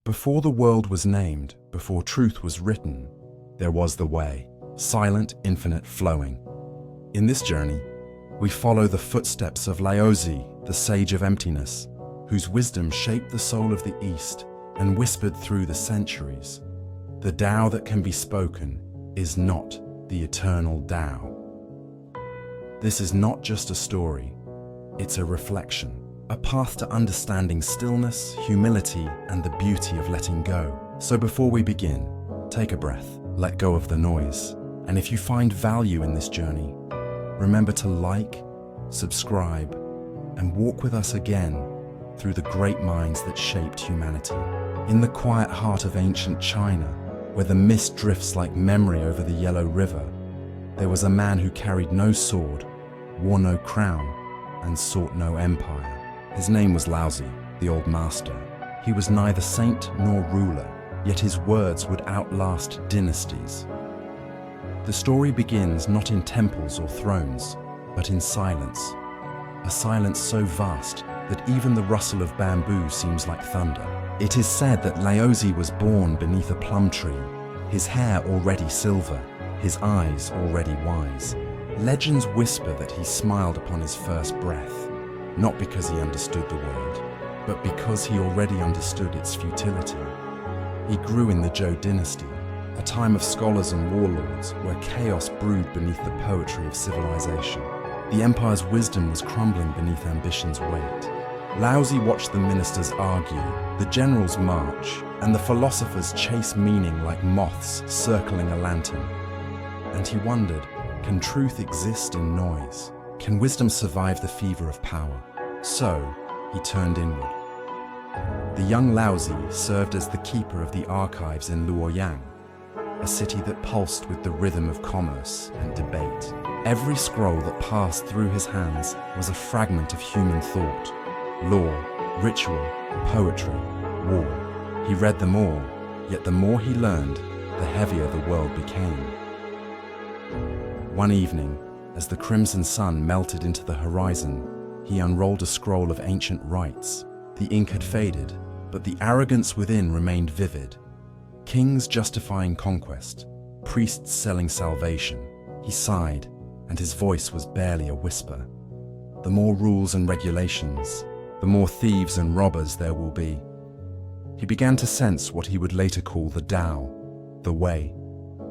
Before the world was named, before truth was written, there was the way, silent, infinite, flowing. In this journey, we follow the footsteps of Laozi, the sage of emptiness, whose wisdom shaped the soul of the East and whispered through the centuries. The Tao that can be spoken is not the eternal Tao. This is not just a story, it's a reflection, a path to understanding stillness, humility, and the beauty of letting go. So before we begin, take a breath, let go of the noise, and if you find value in this journey, remember to like, subscribe, and walk with us again through the great minds that shaped humanity. In the quiet heart of ancient China, where the mist drifts like memory over the Yellow River, there was a man who carried no sword, wore no crown, and sought no empire. His name was Laozi, the old master. He was neither saint nor ruler, yet his words would outlast dynasties. The story begins not in temples or thrones, but in silence. A silence so vast that even the rustle of bamboo seems like thunder. It is said that Laozi was born beneath a plum tree, his hair already silver, his eyes already wise. Legends whisper that he smiled upon his first breath, not because he understood the world, but because he already understood its futility. He grew in the Zhou dynasty, a time of scholars and warlords where chaos brewed beneath the poetry of civilization. The empire's wisdom was crumbling beneath ambition's weight. Laozi watched the ministers argue, the generals march, and the philosophers chase meaning like moths circling a lantern. And he wondered, can truth exist in noise? Can wisdom survive the fever of power? So, he turned inward. The young Laozi served as the keeper of the archives in Luoyang, a city that pulsed with the rhythm of commerce and debate. Every scroll that passed through his hands was a fragment of human thought, law, ritual, poetry, war. He read them all, yet the more he learned, the heavier the world became. One evening, as the crimson sun melted into the horizon, he unrolled a scroll of ancient rites. The ink had faded, but the arrogance within remained vivid. Kings justifying conquest, priests selling salvation. He sighed, and his voice was barely a whisper. The more rules and regulations, the more thieves and robbers there will be. He began to sense what he would later call the Tao, the way.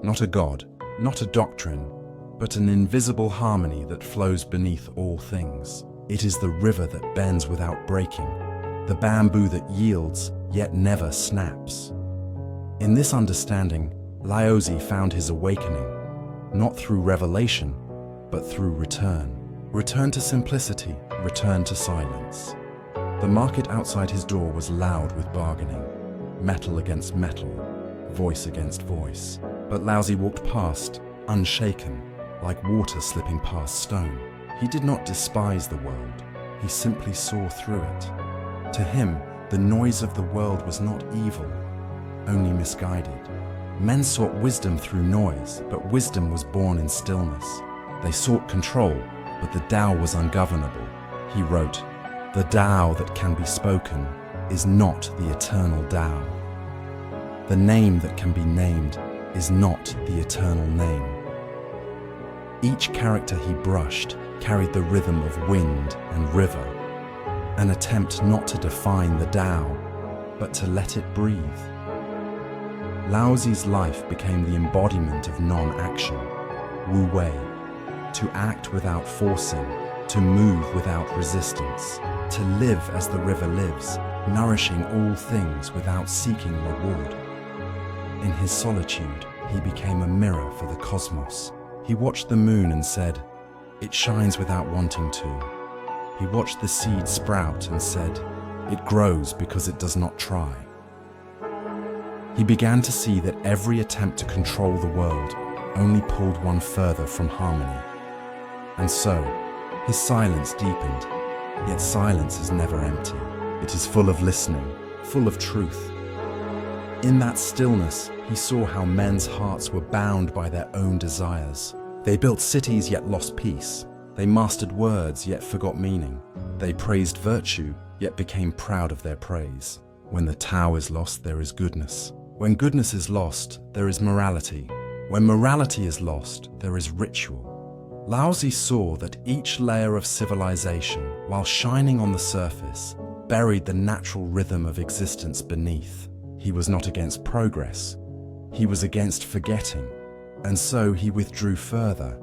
Not a god, not a doctrine, but an invisible harmony that flows beneath all things. It is the river that bends without breaking, the bamboo that yields yet never snaps. In this understanding, Laozi found his awakening, not through revelation, but through return. Return to simplicity, return to silence. The market outside his door was loud with bargaining, metal against metal, voice against voice. But Laozi walked past, unshaken, like water slipping past stone. He did not despise the world, he simply saw through it. To him, the noise of the world was not evil, only misguided. Men sought wisdom through noise, but wisdom was born in stillness. They sought control, but the Tao was ungovernable. He wrote, "The Tao that can be spoken is not the eternal Tao. The name that can be named is not the eternal name." Each character he brushed carried the rhythm of wind and river, an attempt not to define the Tao, but to let it breathe. Laozi's life became the embodiment of non-action, Wu Wei, to act without forcing, to move without resistance, to live as the river lives, nourishing all things without seeking reward. In his solitude, he became a mirror for the cosmos. He watched the moon and said, "It shines without wanting to." He watched the seed sprout and said, "It grows because it does not try." He began to see that every attempt to control the world only pulled one further from harmony. And so, his silence deepened, yet silence is never empty. It is full of listening, full of truth. In that stillness, he saw how men's hearts were bound by their own desires. They built cities yet lost peace. They mastered words yet forgot meaning. They praised virtue yet became proud of their praise. When the Tao is lost, there is goodness. When goodness is lost, there is morality. When morality is lost, there is ritual. Laozi saw that each layer of civilization, while shining on the surface, buried the natural rhythm of existence beneath. He was not against progress. He was against forgetting. And so he withdrew further,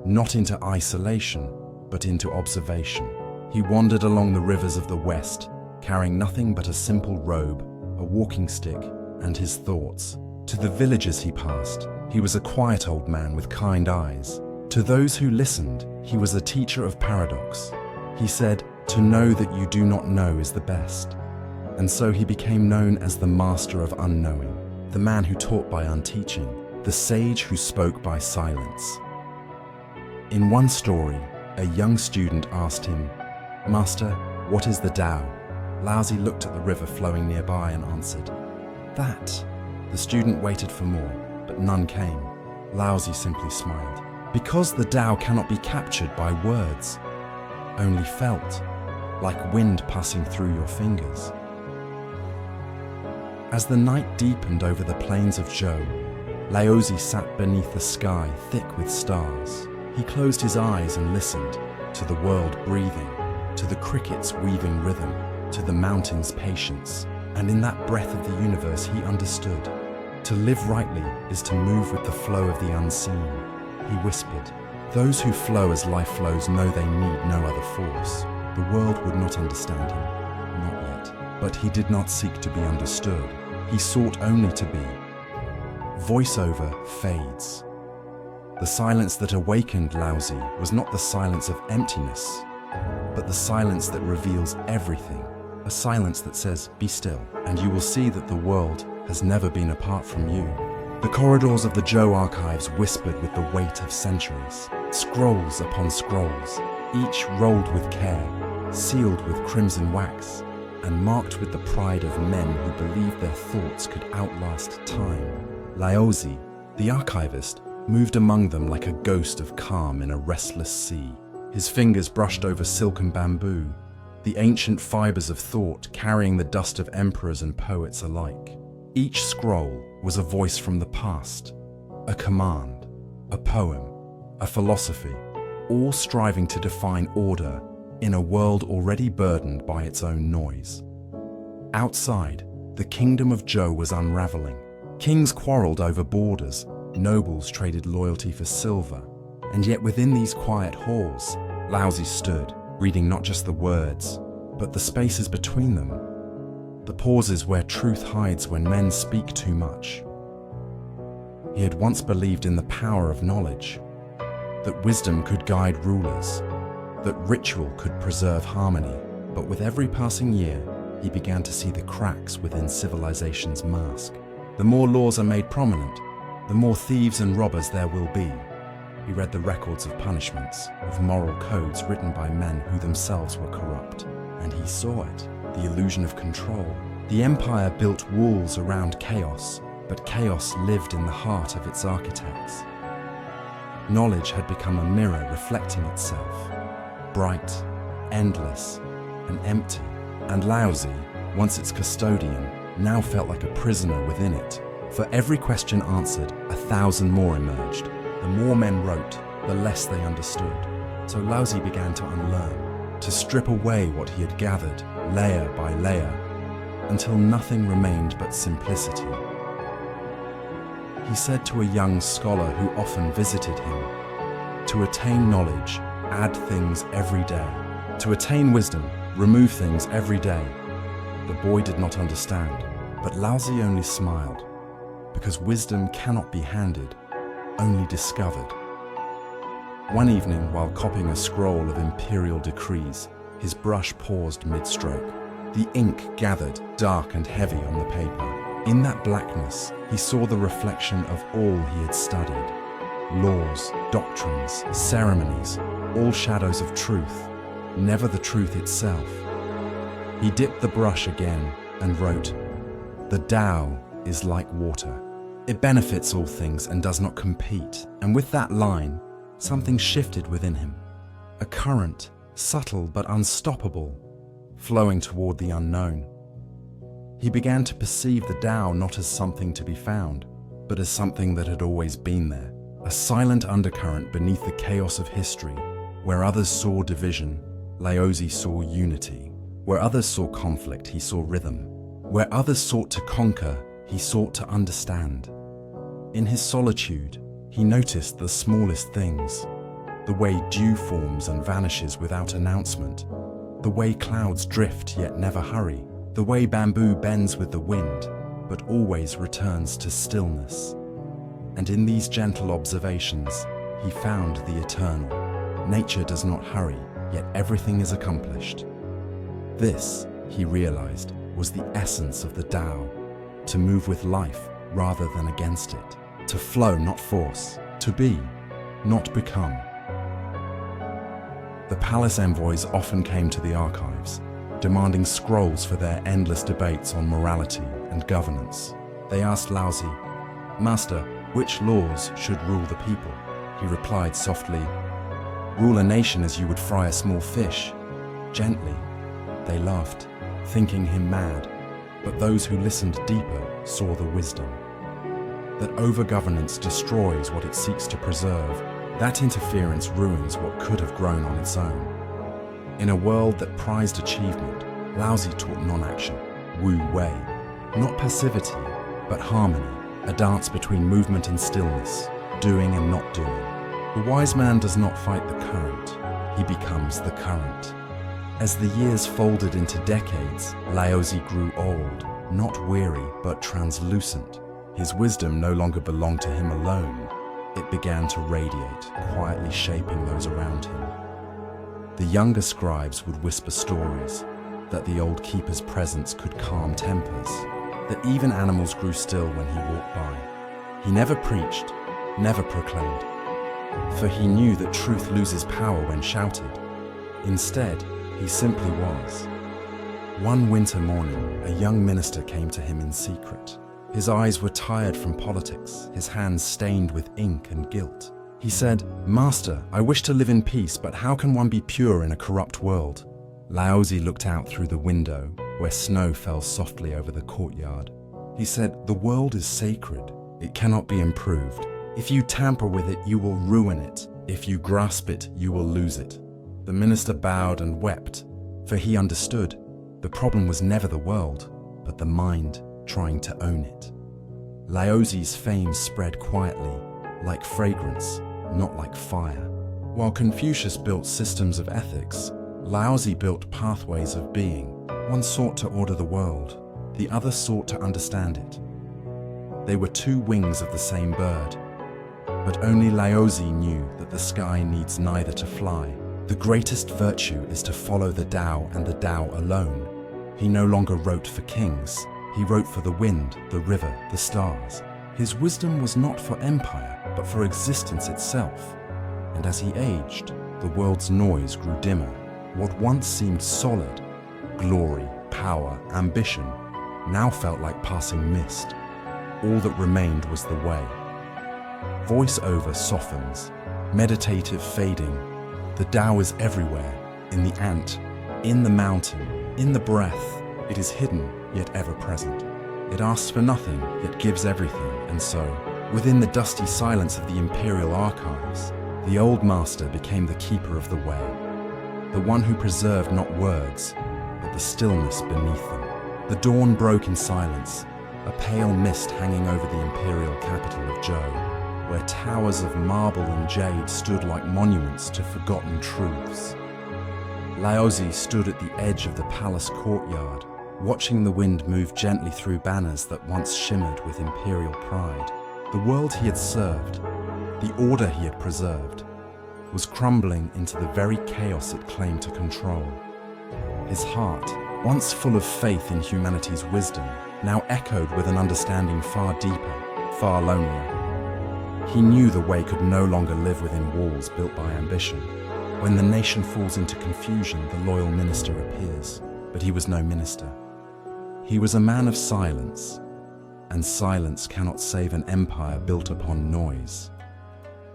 not into isolation, but into observation. He wandered along the rivers of the West, carrying nothing but a simple robe, a walking stick, and his thoughts. To the villages he passed, he was a quiet old man with kind eyes. To those who listened, he was a teacher of paradox. He said, "To know that you do not know is the best." And so he became known as the master of unknowing, the man who taught by unteaching, the sage who spoke by silence. In one story, a young student asked him, "Master, what is the Tao?" Laozi looked at the river flowing nearby and answered, "That." The student waited for more, but none came. Laozi simply smiled. Because the Tao cannot be captured by words, only felt, like wind passing through your fingers. As the night deepened over the plains of Zhou, Laozi sat beneath the sky thick with stars. He closed his eyes and listened to the world breathing, to the crickets weaving rhythm, to the mountains' patience. And in that breath of the universe he understood. To live rightly is to move with the flow of the unseen. He whispered, "Those who flow as life flows know they need no other force." The world would not understand him, not yet. But he did not seek to be understood. He sought only to be. Voiceover fades. The silence that awakened Laozi was not the silence of emptiness, but the silence that reveals everything. A silence that says, "Be still, and you will see that the world has never been apart from you." The corridors of the Zhou archives whispered with the weight of centuries. Scrolls upon scrolls, each rolled with care, sealed with crimson wax, and marked with the pride of men who believed their thoughts could outlast time. Laozi, the archivist, moved among them like a ghost of calm in a restless sea. His fingers brushed over silken bamboo, the ancient fibers of thought carrying the dust of emperors and poets alike. Each scroll was a voice from the past, a command, a poem, a philosophy, all striving to define order in a world already burdened by its own noise. Outside, the kingdom of Zhou was unraveling. Kings quarreled over borders, nobles traded loyalty for silver, and yet within these quiet halls, Laozi stood, reading not just the words, but the spaces between them, the pauses where truth hides when men speak too much. He had once believed in the power of knowledge, that wisdom could guide rulers, that ritual could preserve harmony, but with every passing year, he began to see the cracks within civilization's mask. The more laws are made prominent, the more thieves and robbers there will be. He read the records of punishments, of moral codes written by men who themselves were corrupt. And he saw it, the illusion of control. The empire built walls around chaos, but chaos lived in the heart of its architects. Knowledge had become a mirror reflecting itself, bright, endless, and empty. And Laozi, once its custodian, now felt like a prisoner within it. For every question answered, 1,000 more emerged. The more men wrote, the less they understood. So Laozi began to unlearn, to strip away what he had gathered, layer by layer, until nothing remained but simplicity. He said to a young scholar who often visited him, "To attain knowledge, add things every day. To attain wisdom, remove things every day." The boy did not understand, but Laozi only smiled, because wisdom cannot be handed, only discovered. One evening, while copying a scroll of imperial decrees, his brush paused mid-stroke. The ink gathered, dark and heavy on the paper. In that blackness, he saw the reflection of all he had studied. Laws, doctrines, ceremonies, all shadows of truth, never the truth itself. He dipped the brush again and wrote, "The Tao is like water. It benefits all things and does not compete." And with that line, something shifted within him. A current, subtle but unstoppable, flowing toward the unknown. He began to perceive the Tao not as something to be found, but as something that had always been there, a silent undercurrent beneath the chaos of history. Where others saw division, Laozi saw unity. Where others saw conflict, he saw rhythm. Where others sought to conquer, he sought to understand. In his solitude, he noticed the smallest things, the way dew forms and vanishes without announcement, the way clouds drift yet never hurry, the way bamboo bends with the wind, but always returns to stillness. And in these gentle observations, he found the eternal. Nature does not hurry, yet everything is accomplished. This, he realized, was the essence of the Tao, to move with life rather than against it, to flow, not force, to be, not become. The palace envoys often came to the archives, demanding scrolls for their endless debates on morality and governance. They asked Laozi, "Master, which laws should rule the people?" He replied softly, "Rule a nation as you would fry a small fish, gently." They laughed, thinking him mad, but those who listened deeper saw the wisdom. That overgovernance destroys what it seeks to preserve, that interference ruins what could have grown on its own. In a world that prized achievement, Laozi taught non-action, Wu Wei, not passivity, but harmony, a dance between movement and stillness, doing and not doing. The wise man does not fight the current, he becomes the current. As the years folded into decades, Laozi grew old, not weary but translucent. His wisdom no longer belonged to him alone. It began to radiate, quietly shaping those around him. The younger scribes would whisper stories, that the old keeper's presence could calm tempers, that even animals grew still when he walked by. He never preached, never proclaimed, for he knew that truth loses power when shouted. Instead, he simply was. One winter morning, a young minister came to him in secret. His eyes were tired from politics, his hands stained with ink and guilt. He said, "Master, I wish to live in peace, but how can one be pure in a corrupt world?" Laozi looked out through the window, where snow fell softly over the courtyard. He said, "The world is sacred. It cannot be improved. If you tamper with it, you will ruin it. If you grasp it, you will lose it." The minister bowed and wept, for he understood the problem was never the world, but the mind trying to own it. Laozi's fame spread quietly, like fragrance, not like fire. While Confucius built systems of ethics, Laozi built pathways of being. One sought to order the world, the other sought to understand it. They were two wings of the same bird, but only Laozi knew that the sky needs neither to fly. The greatest virtue is to follow the Tao and the Tao alone. He no longer wrote for kings. He wrote for the wind, the river, the stars. His wisdom was not for empire, but for existence itself. And as he aged, the world's noise grew dimmer. What once seemed solid, glory, power, ambition, now felt like passing mist. All that remained was the way. Voice-over softens, meditative fading. The Tao is everywhere, in the ant, in the mountain, in the breath. It is hidden, yet ever present. It asks for nothing, yet gives everything, and so, within the dusty silence of the imperial archives, the old master became the keeper of the way, the one who preserved not words, but the stillness beneath them. The dawn broke in silence, a pale mist hanging over the imperial capital of Zhou, where towers of marble and jade stood like monuments to forgotten truths. Laozi stood at the edge of the palace courtyard, watching the wind move gently through banners that once shimmered with imperial pride. The world he had served, the order he had preserved, was crumbling into the very chaos it claimed to control. His heart, once full of faith in humanity's wisdom, now echoed with an understanding far deeper, far lonelier. He knew the way could no longer live within walls built by ambition. When the nation falls into confusion, the loyal minister appears, but he was no minister. He was a man of silence, and silence cannot save an empire built upon noise.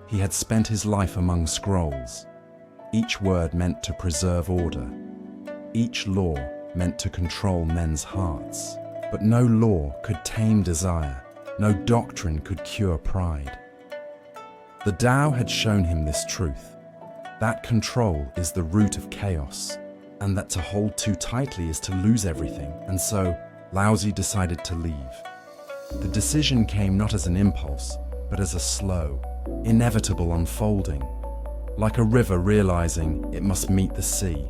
He had spent his life among scrolls, each word meant to preserve order, each law meant to control men's hearts. But no law could tame desire, no doctrine could cure pride. The Tao had shown him this truth, that control is the root of chaos, and that to hold too tightly is to lose everything, and so Laozi decided to leave. The decision came not as an impulse, but as a slow, inevitable unfolding, like a river realizing it must meet the sea.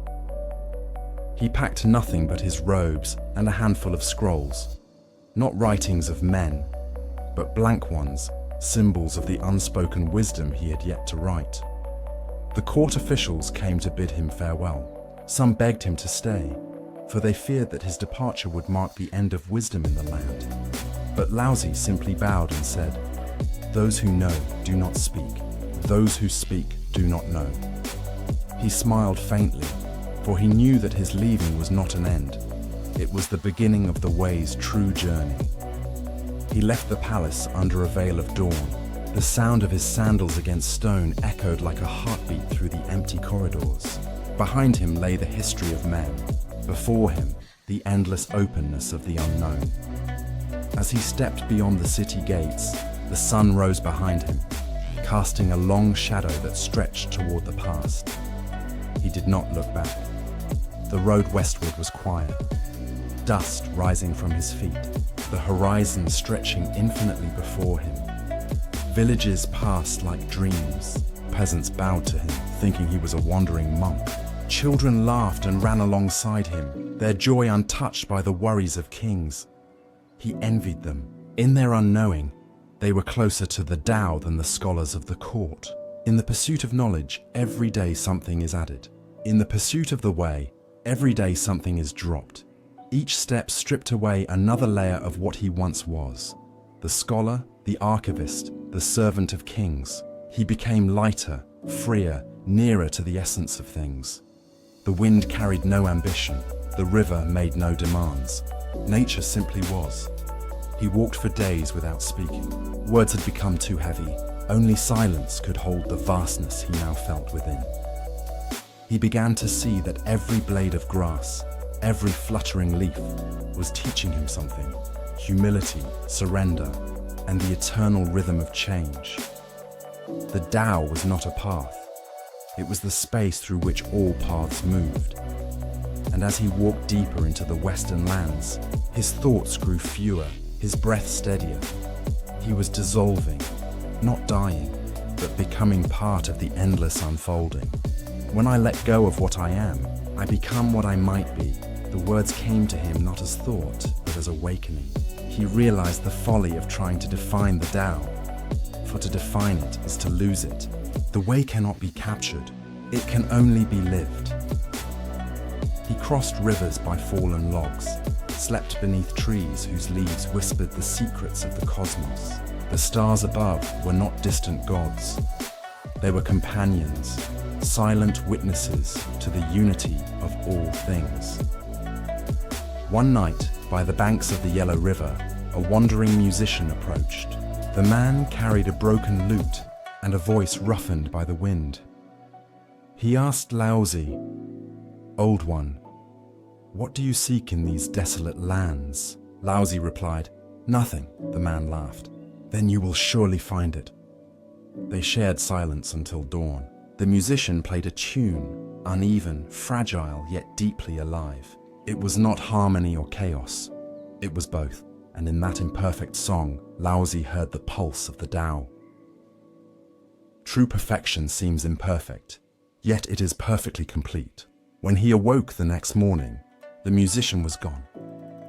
He packed nothing but his robes and a handful of scrolls, not writings of men, but blank ones, symbols of the unspoken wisdom he had yet to write. The court officials came to bid him farewell. Some begged him to stay, for they feared that his departure would mark the end of wisdom in the land. But Laozi simply bowed and said, "Those who know do not speak. Those who speak do not know." He smiled faintly, for he knew that his leaving was not an end. It was the beginning of the way's true journey. He left the palace under a veil of dawn. The sound of his sandals against stone echoed like a heartbeat through the empty corridors. Behind him lay the history of men. Before him, the endless openness of the unknown. As he stepped beyond the city gates, the sun rose behind him, casting a long shadow that stretched toward the past. He did not look back. The road westward was quiet, dust rising from his feet, the horizon stretching infinitely before him. Villages passed like dreams. Peasants bowed to him, thinking he was a wandering monk. Children laughed and ran alongside him, their joy untouched by the worries of kings. He envied them. In their unknowing, they were closer to the Tao than the scholars of the court. In the pursuit of knowledge, every day something is added. In the pursuit of the way, every day something is dropped. Each step stripped away another layer of what he once was. The scholar, the archivist, the servant of kings. He became lighter, freer, nearer to the essence of things. The wind carried no ambition. The river made no demands. Nature simply was. He walked for days without speaking. Words had become too heavy. Only silence could hold the vastness he now felt within. He began to see that every blade of grass, every fluttering leaf, was teaching him something. Humility, surrender, and the eternal rhythm of change. The Tao was not a path. It was the space through which all paths moved. And as he walked deeper into the western lands, his thoughts grew fewer, his breath steadier. He was dissolving, not dying, but becoming part of the endless unfolding. When I let go of what I am, I become what I might be. The words came to him not as thought, but as awakening. He realized the folly of trying to define the Tao. For to define it is to lose it. The way cannot be captured. It can only be lived. He crossed rivers by fallen logs, slept beneath trees whose leaves whispered the secrets of the cosmos. The stars above were not distant gods. They were companions, silent witnesses to the unity of all things. One night, by the banks of the Yellow River, a wandering musician approached. The man carried a broken lute and a voice roughened by the wind. He asked Laozi, "Old One, what do you seek in these desolate lands?" Laozi replied, "Nothing," the man laughed. "Then you will surely find it." They shared silence until dawn. The musician played a tune, uneven, fragile, yet deeply alive. It was not harmony or chaos. It was both, and in that imperfect song, Laozi heard the pulse of the Tao. True perfection seems imperfect, yet it is perfectly complete. When he awoke the next morning, the musician was gone.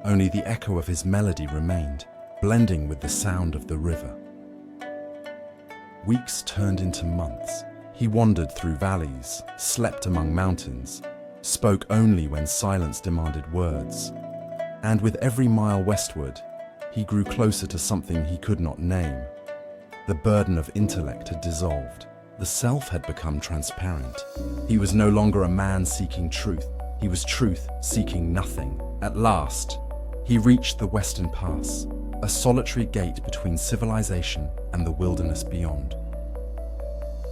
Only the echo of his melody remained, blending with the sound of the river. Weeks turned into months. He wandered through valleys, slept among mountains, spoke only when silence demanded words. And with every mile westward, he grew closer to something he could not name. The burden of intellect had dissolved. The self had become transparent. He was no longer a man seeking truth. He was truth seeking nothing. At last, he reached the Western Pass, a solitary gate between civilization and the wilderness beyond.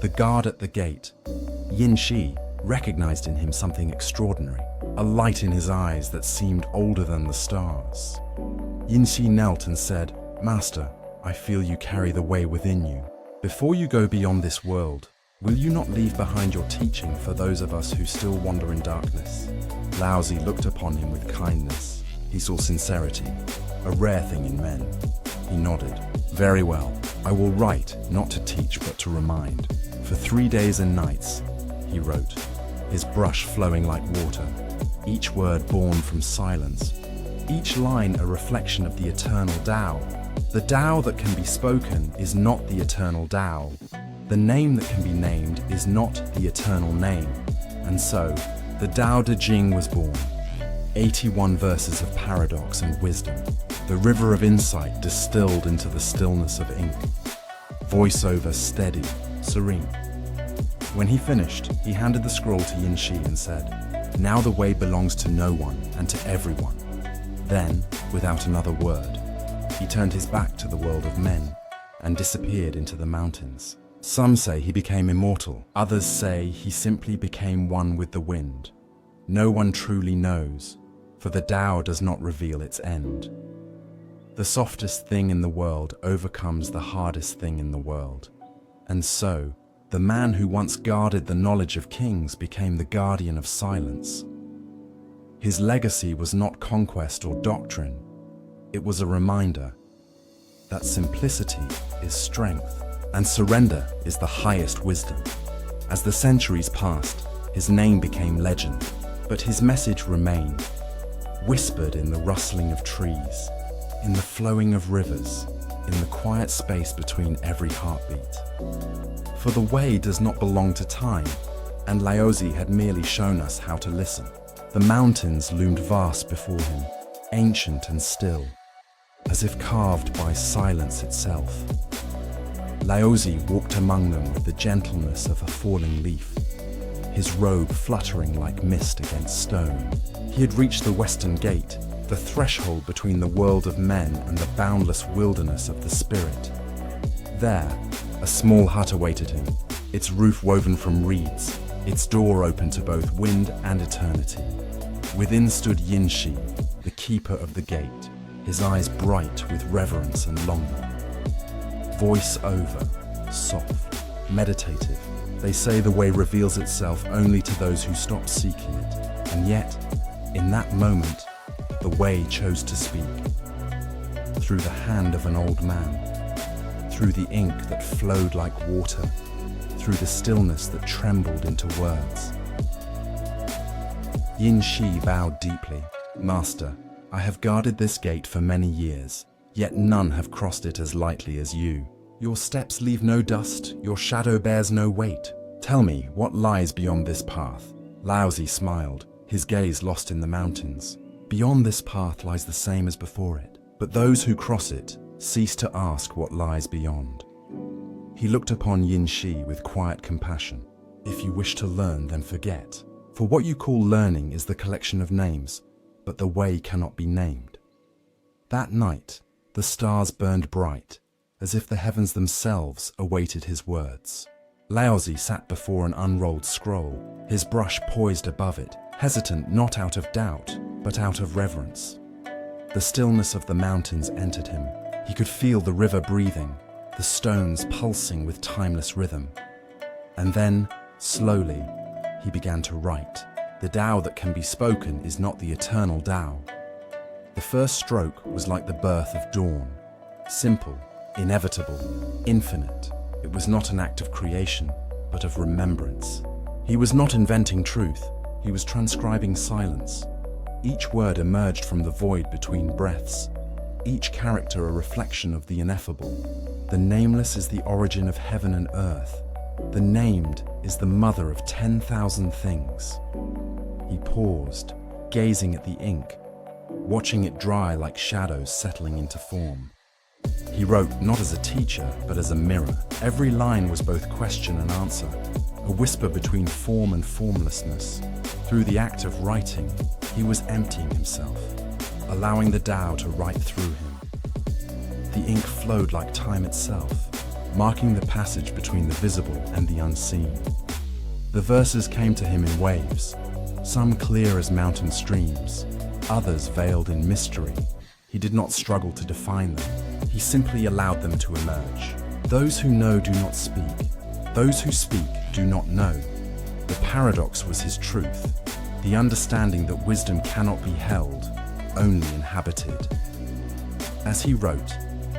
The guard at the gate, Yin Shi, recognized in him something extraordinary, a light in his eyes that seemed older than the stars. Yinxi knelt and said, "Master, I feel you carry the way within you. Before you go beyond this world, will you not leave behind your teaching for those of us who still wander in darkness?" Laozi looked upon him with kindness. He saw sincerity, a rare thing in men. He nodded. "Very well. I will write, not to teach but to remind. For 3 days and nights," he wrote, his brush flowing like water, each word born from silence, each line a reflection of the eternal Tao. The Tao that can be spoken is not the eternal Tao. The name that can be named is not the eternal name. And so, the Tao Te Ching was born. 81 verses of paradox and wisdom, the river of insight distilled into the stillness of ink. Voiceover steady, serene. When he finished, he handed the scroll to Yinxi and said, "Now the way belongs to no one and to everyone." Then, without another word, he turned his back to the world of men and disappeared into the mountains. Some say he became immortal. Others say he simply became one with the wind. No one truly knows, for the Tao does not reveal its end. The softest thing in the world overcomes the hardest thing in the world. And so, the man who once guarded the knowledge of kings became the guardian of silence. His legacy was not conquest or doctrine. It was a reminder that simplicity is strength and surrender is the highest wisdom. As the centuries passed, his name became legend, but his message remained, whispered in the rustling of trees, in the flowing of rivers, in the quiet space between every heartbeat. For the way does not belong to time, and Laozi had merely shown us how to listen. The mountains loomed vast before him, ancient and still, as if carved by silence itself. Laozi walked among them with the gentleness of a falling leaf, his robe fluttering like mist against stone. He had reached the western gate, the threshold between the world of men and the boundless wilderness of the spirit. There, a small hut awaited him, its roof woven from reeds, its door open to both wind and eternity. Within stood Yinxi, the keeper of the gate, his eyes bright with reverence and longing. Voice over, soft, meditative. They say the way reveals itself only to those who stop seeking it. And yet, in that moment, the way chose to speak. Through the hand of an old man, through the ink that flowed like water, through the stillness that trembled into words. Yinxi bowed deeply. "Master, I have guarded this gate for many years, yet none have crossed it as lightly as you. Your steps leave no dust, your shadow bears no weight. Tell me, what lies beyond this path?" Laozi smiled, his gaze lost in the mountains. "Beyond this path lies the same as before it, but those who cross it cease to ask what lies beyond." He looked upon Yinxi with quiet compassion. "If you wish to learn, then forget. For what you call learning is the collection of names, but the way cannot be named." That night, the stars burned bright, as if the heavens themselves awaited his words. Laozi sat before an unrolled scroll, his brush poised above it, hesitant not out of doubt, but out of reverence. The stillness of the mountains entered him. He could feel the river breathing, the stones pulsing with timeless rhythm. And then, slowly, he began to write. The Tao that can be spoken is not the eternal Tao. The first stroke was like the birth of dawn, simple, inevitable, infinite. It was not an act of creation, but of remembrance. He was not inventing truth, he was transcribing silence. Each word emerged from the void between breaths, each character a reflection of the ineffable. The nameless is the origin of heaven and earth. The named is the mother of 10,000 things. He paused, gazing at the ink, watching it dry like shadows settling into form. He wrote not as a teacher, but as a mirror. Every line was both question and answer, a whisper between form and formlessness. Through the act of writing, he was emptying himself, allowing the Tao to write through him. The ink flowed like time itself, marking the passage between the visible and the unseen. The verses came to him in waves, some clear as mountain streams, others veiled in mystery, He did not struggle to define them. He simply allowed them to emerge. Those who know do not speak. Those who speak do not know. The paradox was his truth, the understanding that wisdom cannot be held, only inhabited. As he wrote,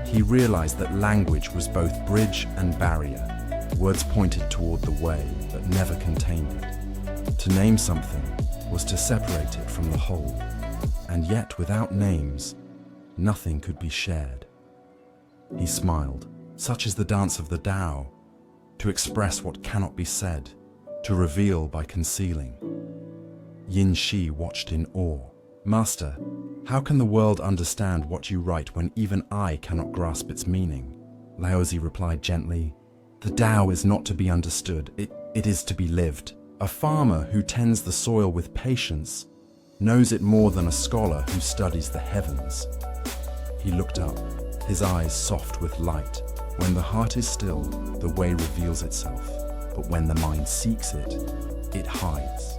he realized that language was both bridge and barrier. Words pointed toward the way, but never contained it. To name something was to separate it from the whole, and yet without names, nothing could be shared. He smiled. Such is the dance of the Tao, to express what cannot be said, to reveal by concealing. Yin Shi watched in awe. Master, how can the world understand what you write when even I cannot grasp its meaning? Laozi replied gently, the Tao is not to be understood, it is to be lived. A farmer who tends the soil with patience knows it more than a scholar who studies the heavens. He looked up, his eyes soft with light. When the heart is still, the way reveals itself, but when the mind seeks it, it hides.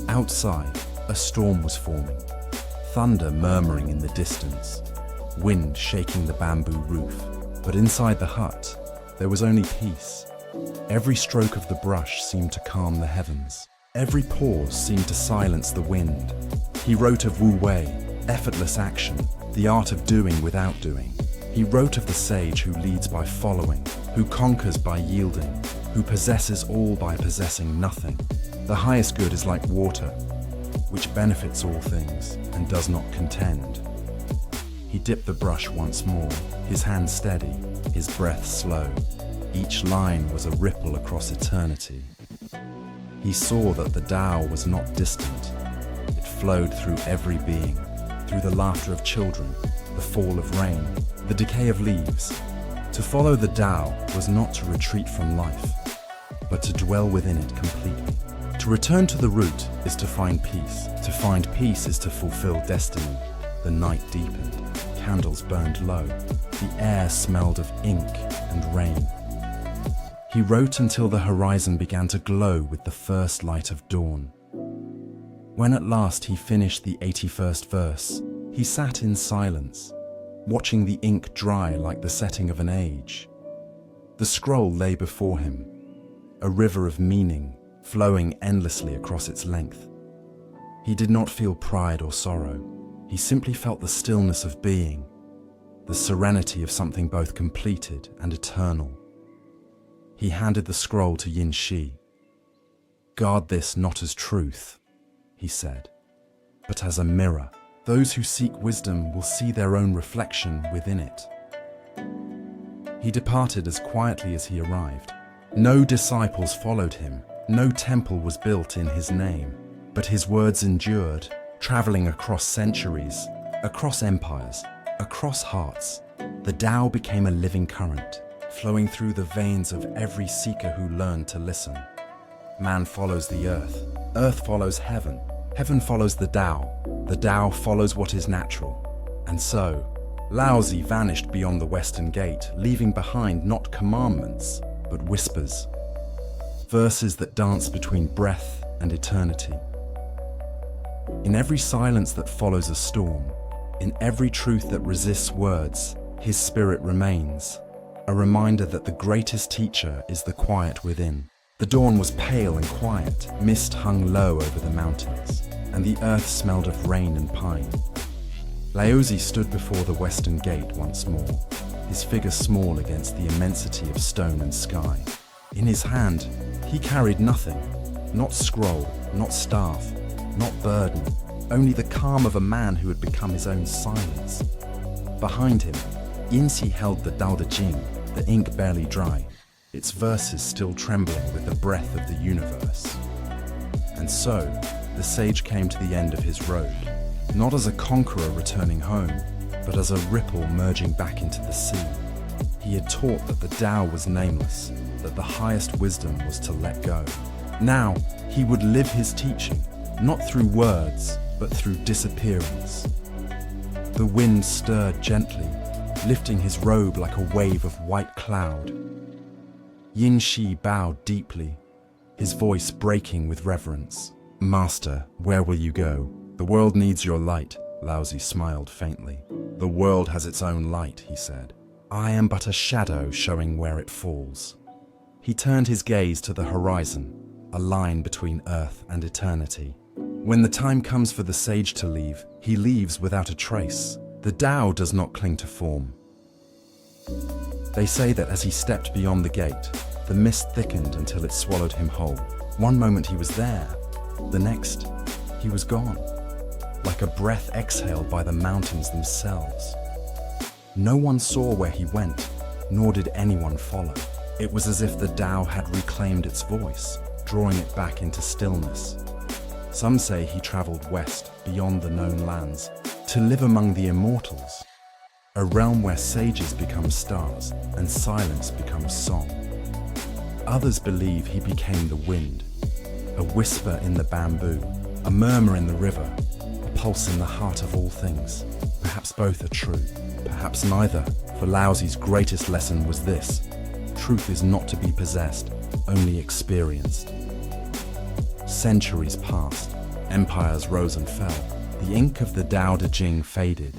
Outside, a storm was forming, thunder murmuring in the distance, wind shaking the bamboo roof. But inside the hut, there was only peace. Every stroke of the brush seemed to calm the heavens. Every pause seemed to silence the wind. He wrote of Wu Wei, effortless action, the art of doing without doing. He wrote of the sage who leads by following, who conquers by yielding, who possesses all by possessing nothing. The highest good is like water, which benefits all things and does not contend. He dipped the brush once more, his hand steady, his breath slow. Each line was a ripple across eternity. He saw that the Tao was not distant. It flowed through every being, through the laughter of children, the fall of rain, the decay of leaves. To follow the Tao was not to retreat from life, but to dwell within it completely. To return to the root is to find peace. To find peace is to fulfill destiny. The night deepened, candles burned low, the air smelled of ink and rain. He wrote until the horizon began to glow with the first light of dawn. When at last he finished the 81st verse, he sat in silence, watching the ink dry like the setting of an age. The scroll lay before him, a river of meaning flowing endlessly across its length. He did not feel pride or sorrow. He simply felt the stillness of being, the serenity of something both completed and eternal. He handed the scroll to Yin Shi. Guard this not as truth, he said, but as a mirror. Those who seek wisdom will see their own reflection within it. He departed as quietly as he arrived. No disciples followed him. No temple was built in his name, but his words endured, traveling across centuries, across empires, across hearts. The Tao became a living current, flowing through the veins of every seeker who learned to listen. Man follows the earth follows heaven, heaven follows the Tao follows what is natural. And so, Laozi vanished beyond the Western Gate, leaving behind not commandments, but whispers. Verses that dance between breath and eternity. In every silence that follows a storm, in every truth that resists words, his spirit remains, a reminder that the greatest teacher is the quiet within. The dawn was pale and quiet, mist hung low over the mountains, and the earth smelled of rain and pine. Laozi stood before the Western Gate once more, his figure small against the immensity of stone and sky. In his hand, he carried nothing, not scroll, not staff, not burden, only the calm of a man who had become his own silence. Behind him, Yin Shi held the Tao Te Ching, the ink barely dry, its verses still trembling with the breath of the universe. And so, the sage came to the end of his road, not as a conqueror returning home, but as a ripple merging back into the sea. He had taught that the Tao was nameless, that the highest wisdom was to let go. Now, he would live his teaching, not through words, but through disappearance. The wind stirred gently, lifting his robe like a wave of white cloud. Yin Shi bowed deeply, his voice breaking with reverence. Master, where will you go? The world needs your light. Laozi smiled faintly. The world has its own light, he said. I am but a shadow showing where it falls. He turned his gaze to the horizon, a line between earth and eternity. When the time comes for the sage to leave, he leaves without a trace. The Tao does not cling to form. They say that as he stepped beyond the gate, the mist thickened until it swallowed him whole. One moment he was there, the next he was gone, like a breath exhaled by the mountains themselves. No one saw where he went, nor did anyone follow. It was as if the Tao had reclaimed its voice, drawing it back into stillness. Some say he traveled west, beyond the known lands, to live among the immortals, a realm where sages become stars and silence becomes song. Others believe he became the wind, a whisper in the bamboo, a murmur in the river, a pulse in the heart of all things. Perhaps both are true, perhaps neither, for Laozi's greatest lesson was this: truth is not to be possessed, only experienced. Centuries passed, empires rose and fell. The ink of the Tao Te Ching faded,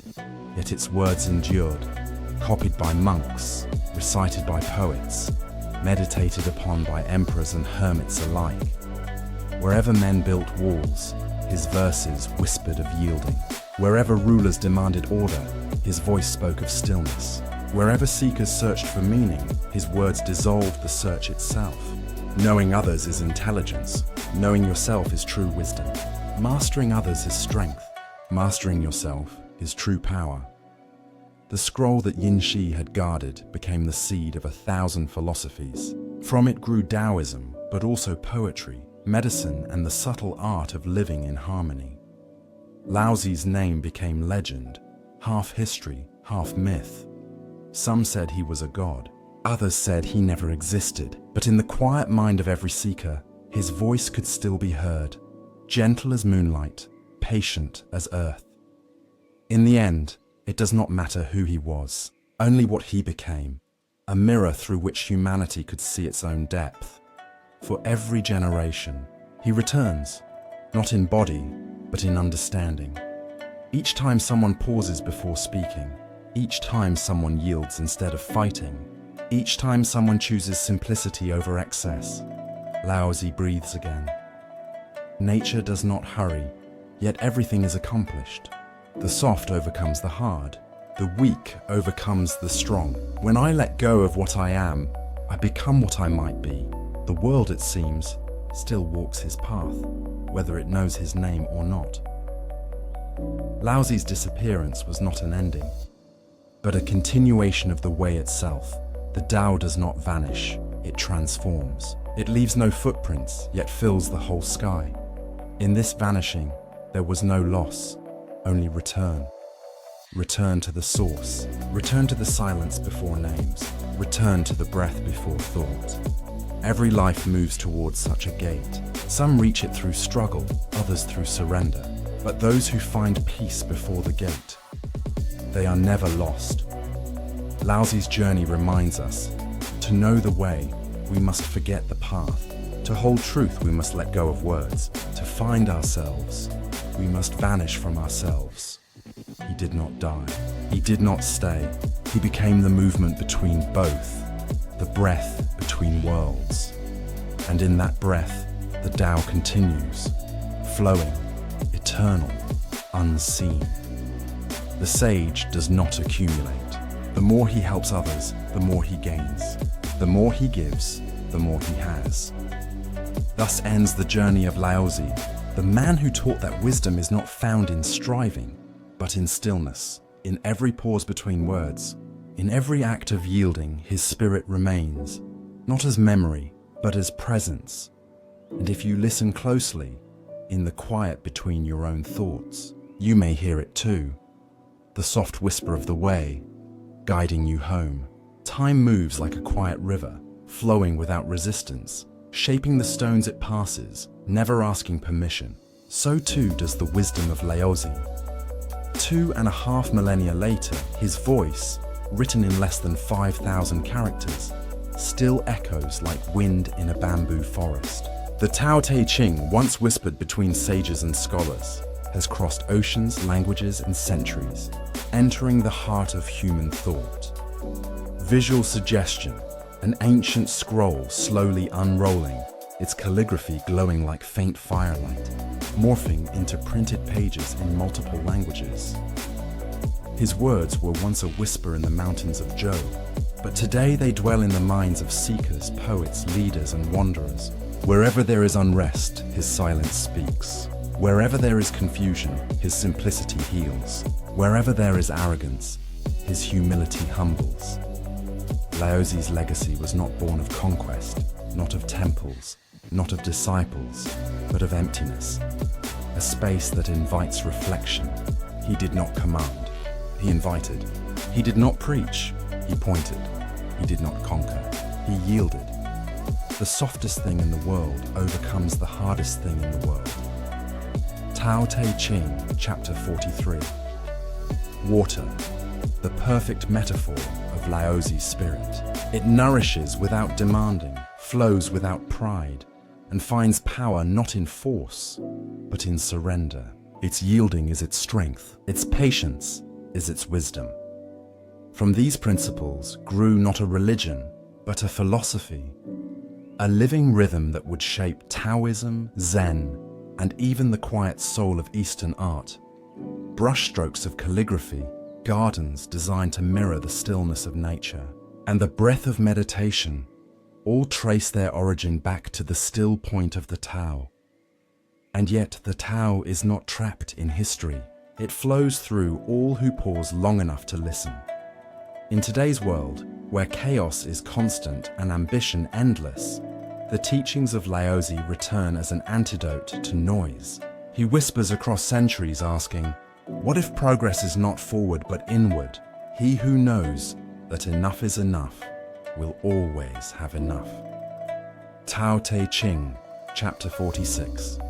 yet its words endured, copied by monks, recited by poets, meditated upon by emperors and hermits alike. Wherever men built walls, his verses whispered of yielding. Wherever rulers demanded order, his voice spoke of stillness. Wherever seekers searched for meaning, his words dissolved the search itself. Knowing others is intelligence. Knowing yourself is true wisdom. Mastering others is strength. Mastering yourself is true power. The scroll that Yin Shi had guarded became the seed of 1,000 philosophies. From it grew Taoism, but also poetry, medicine, and the subtle art of living in harmony. Laozi's name became legend, half history, half myth. Some said he was a god. Others said he never existed. But in the quiet mind of every seeker, his voice could still be heard, gentle as moonlight, patient as earth. In the end, it does not matter who he was, only what he became, a mirror through which humanity could see its own depth. For every generation, he returns, not in body, but in understanding. Each time someone pauses before speaking, each time someone yields instead of fighting, each time someone chooses simplicity over excess, Laozi breathes again. Nature does not hurry, yet everything is accomplished. The soft overcomes the hard. The weak overcomes the strong. When I let go of what I am, I become what I might be. The world, it seems, still walks his path, whether it knows his name or not. Laozi's disappearance was not an ending, but a continuation of the way itself. The Tao does not vanish, it transforms. It leaves no footprints, yet fills the whole sky. In this vanishing, there was no loss, only return. Return to the source. Return to the silence before names. Return to the breath before thought. Every life moves towards such a gate. Some reach it through struggle, others through surrender. But those who find peace before the gate, they are never lost. Laozi's journey reminds us, to know the way, we must forget the path. To hold truth, we must let go of words. To find ourselves, we must vanish from ourselves. He did not die. He did not stay. He became the movement between both, the breath between worlds. And in that breath, the Tao continues, flowing, eternal, unseen. The sage does not accumulate. The more he helps others, the more he gains. The more he gives, the more he has. Thus ends the journey of Laozi, the man who taught that wisdom is not found in striving, but in stillness. In every pause between words, in every act of yielding, his spirit remains, not as memory, but as presence. And if you listen closely, in the quiet between your own thoughts, you may hear it too, the soft whisper of the way, guiding you home. Time moves like a quiet river, flowing without resistance, shaping the stones it passes, never asking permission. So too does the wisdom of Laozi. 2.5 millennia later, his voice, written in less than 5,000 characters, still echoes like wind in a bamboo forest. The Tao Te Ching, once whispered between sages and scholars, has crossed oceans, languages, and centuries, entering the heart of human thought. Visual suggestion, an ancient scroll slowly unrolling, its calligraphy glowing like faint firelight, morphing into printed pages in multiple languages. His words were once a whisper in the mountains of Zhou, but today they dwell in the minds of seekers, poets, leaders, and wanderers. Wherever there is unrest, his silence speaks. Wherever there is confusion, his simplicity heals. Wherever there is arrogance, his humility humbles. Laozi's legacy was not born of conquest, not of temples, not of disciples, but of emptiness. A space that invites reflection. He did not command, he invited. He did not preach, he pointed. He did not conquer, he yielded. The softest thing in the world overcomes the hardest thing in the world. Tao Te Ching, chapter 43. Water, the perfect metaphor of Laozi's spirit. It nourishes without demanding, flows without pride, and finds power not in force, but in surrender. Its yielding is its strength, its patience is its wisdom. From these principles grew not a religion, but a philosophy, a living rhythm that would shape Taoism, Zen, and even the quiet soul of Eastern art. Brushstrokes of calligraphy, gardens designed to mirror the stillness of nature, and the breath of meditation, all trace their origin back to the still point of the Tao. And yet the Tao is not trapped in history. It flows through all who pause long enough to listen. In today's world, where chaos is constant and ambition endless, the teachings of Laozi return as an antidote to noise. He whispers across centuries asking, what if progress is not forward but inward? He who knows that enough is enough will always have enough. Tao Te Ching, chapter 46.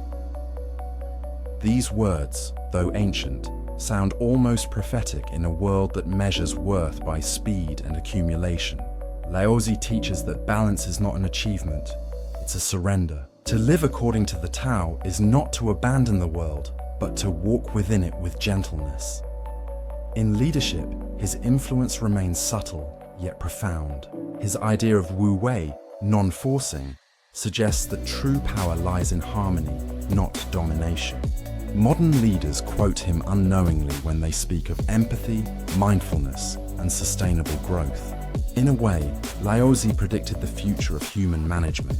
These words, though ancient, sound almost prophetic in a world that measures worth by speed and accumulation. Laozi teaches that balance is not an achievement, it's a surrender. To live according to the Tao is not to abandon the world, but to walk within it with gentleness. In leadership, his influence remains subtle, yet profound. His idea of wu wei, non-forcing, suggests that true power lies in harmony, not domination. Modern leaders quote him unknowingly when they speak of empathy, mindfulness, and sustainable growth. In a way, Laozi predicted the future of human management.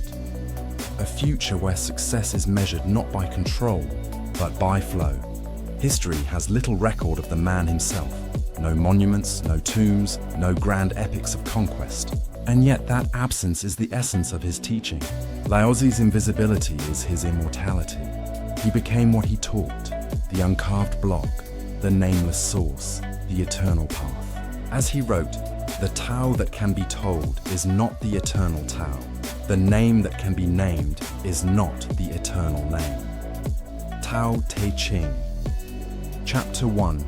A future where success is measured not by control, but by flow. History has little record of the man himself. No monuments, no tombs, no grand epics of conquest. And yet that absence is the essence of his teaching. Laozi's invisibility is his immortality. He became what he taught, the uncarved block, the nameless source, the eternal path. As he wrote, the Tao that can be told is not the eternal Tao. The name that can be named is not the eternal name. Tao Te Ching, Chapter 1.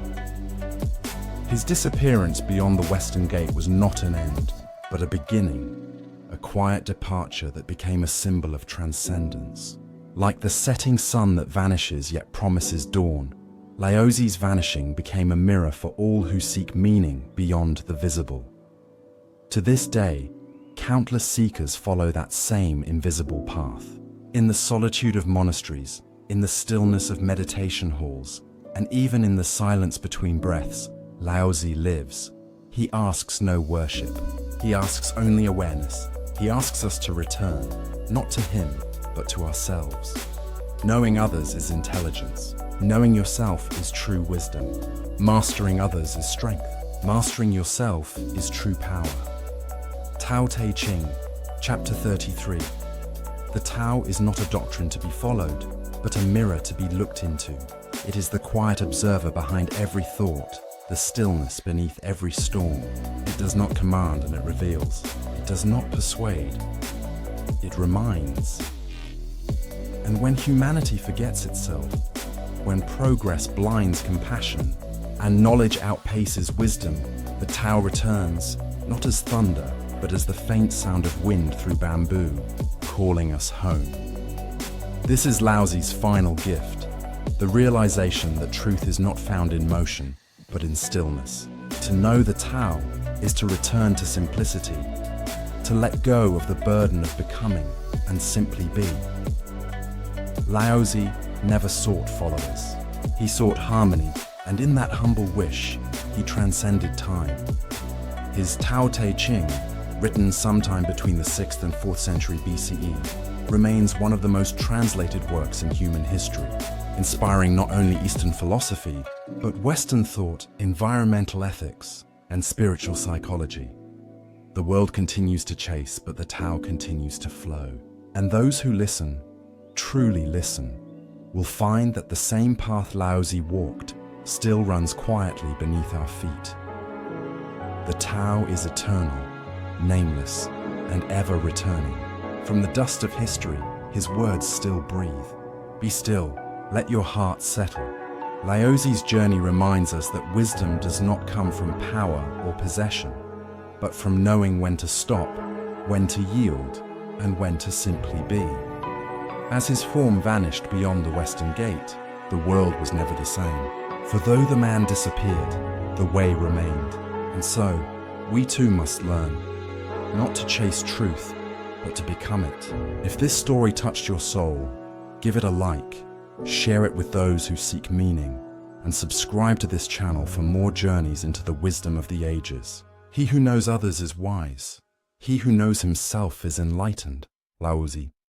His disappearance beyond the Western Gate was not an end, but a beginning, a quiet departure that became a symbol of transcendence. Like the setting sun that vanishes yet promises dawn, Laozi's vanishing became a mirror for all who seek meaning beyond the visible. To this day, countless seekers follow that same invisible path. In the solitude of monasteries, in the stillness of meditation halls, and even in the silence between breaths, Laozi lives. He asks no worship. He asks only awareness. He asks us to return, not to him, but to ourselves. Knowing others is intelligence. Knowing yourself is true wisdom. Mastering others is strength. Mastering yourself is true power. Tao Te Ching, Chapter 33. The Tao is not a doctrine to be followed, but a mirror to be looked into. It is the quiet observer behind every thought, the stillness beneath every storm. It does not command and it reveals. It does not persuade. It reminds. And when humanity forgets itself, when progress blinds compassion, and knowledge outpaces wisdom, the Tao returns, not as thunder, but as the faint sound of wind through bamboo, calling us home. This is Laozi's final gift, The realization that truth is not found in motion, but in stillness. To know the Tao is to return to simplicity, to let go of the burden of becoming and simply be. Laozi never sought followers. He sought harmony, and in that humble wish, he transcended time. His Tao Te Ching, written sometime between the 6th and 4th century BCE, remains one of the most translated works in human history, inspiring not only Eastern philosophy, but Western thought, environmental ethics, and spiritual psychology. The world continues to chase, but the Tao continues to flow. And those who listen, truly listen, will find that the same path Laozi walked still runs quietly beneath our feet. The Tao is eternal, nameless, and ever returning. From the dust of history, his words still breathe. Be still. Let your heart settle. Laozi's journey reminds us that wisdom does not come from power or possession, but from knowing when to stop, when to yield, and when to simply be. As his form vanished beyond the Western Gate, the world was never the same. For though the man disappeared, the way remained. And so, we too must learn, not to chase truth, but to become it. If this story touched your soul, give it a like. Share it with those who seek meaning, and subscribe to this channel for more journeys into the wisdom of the ages. He who knows others is wise. He who knows himself is enlightened. Laozi.